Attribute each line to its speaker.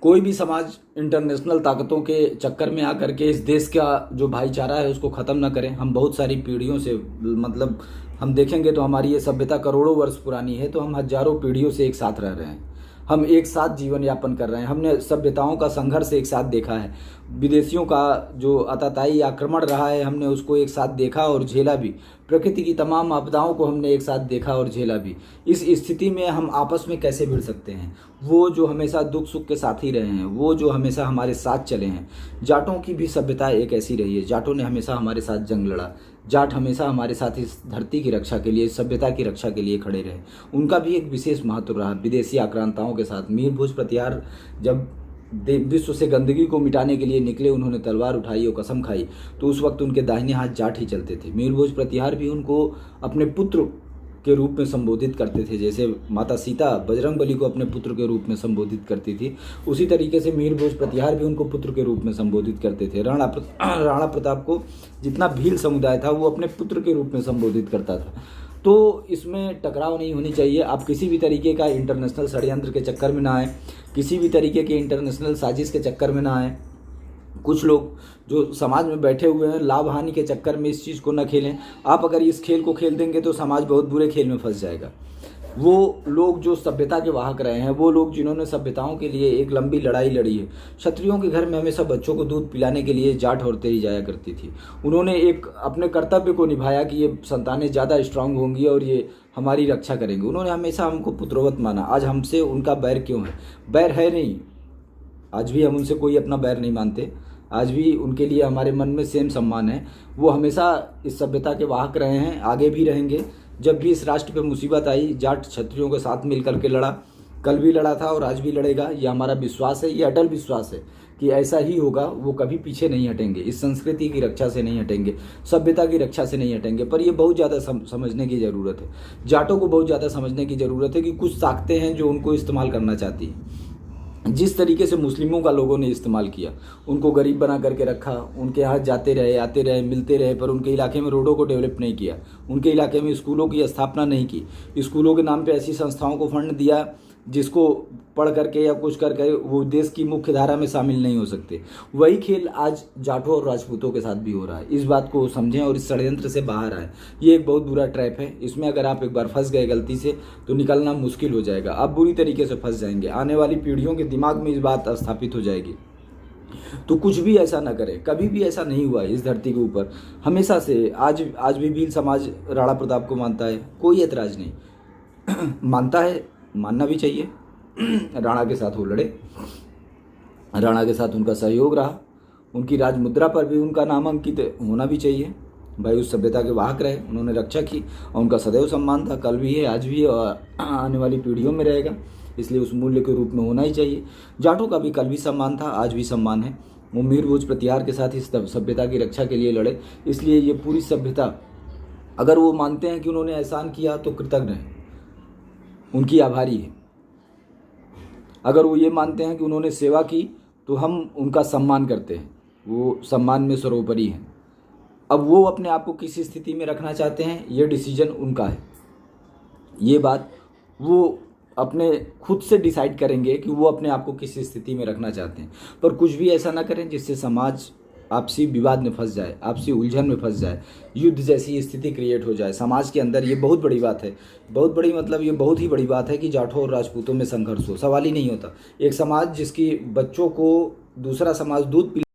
Speaker 1: कोई भी समाज इंटरनेशनल ताकतों के चक्कर में आकर के इस देश का जो भाईचारा है उसको ख़त्म ना करें। हम बहुत सारी पीढ़ियों से मतलब हम देखेंगे तो हमारी ये सभ्यता करोड़ों वर्ष पुरानी है, तो हम हजारों पीढ़ियों से एक साथ रह रहे हैं, हम एक साथ जीवन यापन कर रहे हैं। हमने सभ्यताओं का संघर्ष एक साथ देखा है, विदेशियों का जो आतताई आक्रमण रहा है हमने उसको एक साथ देखा और झेला भी, प्रकृति की तमाम आपदाओं को हमने एक साथ देखा और झेला भी। इस स्थिति में हम आपस में कैसे भिड़ सकते हैं? वो जो हमेशा दुख सुख के साथ ही रहे हैं, वो जो हमेशा हमारे साथ चले हैं। जाटों की भी सभ्यता एक ऐसी रही है, जाटों ने हमेशा हमारे साथ जंग लड़ा, जाट हमेशा हमारे साथ इस धरती की रक्षा के लिए, सभ्यता की रक्षा के लिए खड़े रहे। उनका भी एक विशेष महत्व रहा विदेशी आक्रांताओं के साथ। मीर भोज प्रतिहार जब विश्व से गंदगी को मिटाने के लिए निकले, उन्होंने तलवार उठाई और कसम खाई, तो उस वक्त उनके दाहिने हाथ जाट ही चलते थे। मीर भोज प्रतिहार भी उनको अपने पुत्र के रूप में संबोधित करते थे, जैसे माता सीता बजरंगबली को अपने पुत्र के रूप में संबोधित करती थी, उसी तरीके से मीर भोज प्रतिहार भी उनको पुत्र के रूप में संबोधित करते थे। राणा प्रताप को जितना भील समुदाय था वो अपने पुत्र के रूप में संबोधित करता था। तो इसमें टकराव नहीं होनी चाहिए। आप किसी भी तरीके का इंटरनेशनल षड्यंत्र के चक्कर में ना आए, किसी भी तरीके के इंटरनेशनल साजिश के चक्कर में ना आए। कुछ लोग जो समाज में बैठे हुए हैं लाभ हानि के चक्कर में इस चीज़ को न खेलें। आप अगर इस खेल को खेल देंगे तो समाज बहुत बुरे खेल में फंस जाएगा। वो लोग जो सभ्यता के वाहक रहे हैं, वो लोग जिन्होंने सभ्यताओं के लिए एक लंबी लड़ाई लड़ी है। क्षत्रियों के घर में हमेशा बच्चों को दूध पिलाने के लिए जाट औरतें ही जाया करती थी। उन्होंने एक अपने कर्तव्य को निभाया कि ये संतानें ज़्यादा स्ट्रांग होंगी और ये हमारी रक्षा करेंगे। उन्होंने हमेशा हमको पुत्रवत माना। आज हमसे उनका बैर क्यों है? बैर है नहीं, आज भी हम उनसे कोई अपना बैर नहीं मानते, आज भी उनके लिए हमारे मन में सेम सम्मान है। वो हमेशा इस सभ्यता के वाहक रहे हैं, आगे भी रहेंगे। जब भी इस राष्ट्र पे मुसीबत आई, जाट क्षत्रियों के साथ मिलकर के लड़ा, कल भी लड़ा था और आज भी लड़ेगा। ये हमारा विश्वास है, ये अटल विश्वास है कि ऐसा ही होगा। वो कभी पीछे नहीं हटेंगे, इस संस्कृति की रक्षा से नहीं हटेंगे, सभ्यता की रक्षा से नहीं हटेंगे। पर ये बहुत ज़्यादा समझने की ज़रूरत है, जाटों को बहुत ज़्यादा समझने की ज़रूरत है कि कुछ ताकतें हैं जो उनको इस्तेमाल करना चाहती हैं। जिस तरीके से मुस्लिमों का लोगों ने इस्तेमाल किया, उनको गरीब बना करके रखा, उनके यहाँ जाते रहे, आते रहे, मिलते रहे, पर उनके इलाके में रोडों को डेवलप नहीं किया, उनके इलाके में स्कूलों की स्थापना नहीं की, स्कूलों के नाम पे ऐसी संस्थाओं को फंड दिया जिसको पढ़ करके या कुछ करके वो देश की मुख्य धारा में शामिल नहीं हो सकते। वही खेल आज जाटों और राजपूतों के साथ भी हो रहा है। इस बात को समझें और इस षड्यंत्र से बाहर आए। ये एक बहुत बुरा ट्रैप है, इसमें अगर आप एक बार फंस गए गलती से तो निकलना मुश्किल हो जाएगा। आप बुरी तरीके से फंस जाएंगे, आने वाली पीढ़ियों के दिमाग में इस बात स्थापित हो जाएगी। तो कुछ भी ऐसा ना करें, कभी भी ऐसा नहीं हुआ है इस धरती के ऊपर। हमेशा से आज भी भील समाज राणा प्रताप को मानता है, कोई ऐतराज नहीं मानता है, मानना भी चाहिए। राणा के साथ वो लड़े, राणा के साथ उनका सहयोग रहा, उनकी राज मुद्रा पर भी उनका नाम अंकित होना भी चाहिए। भाई उस सभ्यता के वाहक रहे, उन्होंने रक्षा की और उनका सदैव सम्मान था, कल भी है, आज भी है और आने वाली पीढ़ियों में रहेगा। इसलिए उस मूल्य के रूप में होना ही चाहिए। जाटों का भी कल भी सम्मान था, आज भी सम्मान है। वो मीर भोज प्रतिहार के साथ इस सभ्यता की रक्षा के लिए लड़े। इसलिए ये पूरी सभ्यता, अगर वो मानते हैं कि उन्होंने एहसान किया तो कृतज्ञ हैं, उनकी आभारी है। अगर वो ये मानते हैं कि उन्होंने सेवा की तो हम उनका सम्मान करते हैं, वो सम्मान में सर्वोपरि हैं। अब वो अपने आप को किस स्थिति में रखना चाहते हैं, ये डिसीजन उनका है। ये बात वो अपने खुद से डिसाइड करेंगे कि वो अपने आप को किस स्थिति में रखना चाहते हैं। पर कुछ भी ऐसा ना करें जिससे समाज आपसी विवाद में फंस जाए, आपसी उलझन में फंस जाए, युद्ध जैसी स्थिति क्रिएट हो जाए समाज के अंदर। ये बहुत बड़ी बात है, बहुत बड़ी मतलब ये बहुत ही बड़ी बात है कि जाटों और राजपूतों में संघर्ष हो, सवाल ही नहीं होता। एक समाज जिसकी बच्चों को दूसरा समाज दूध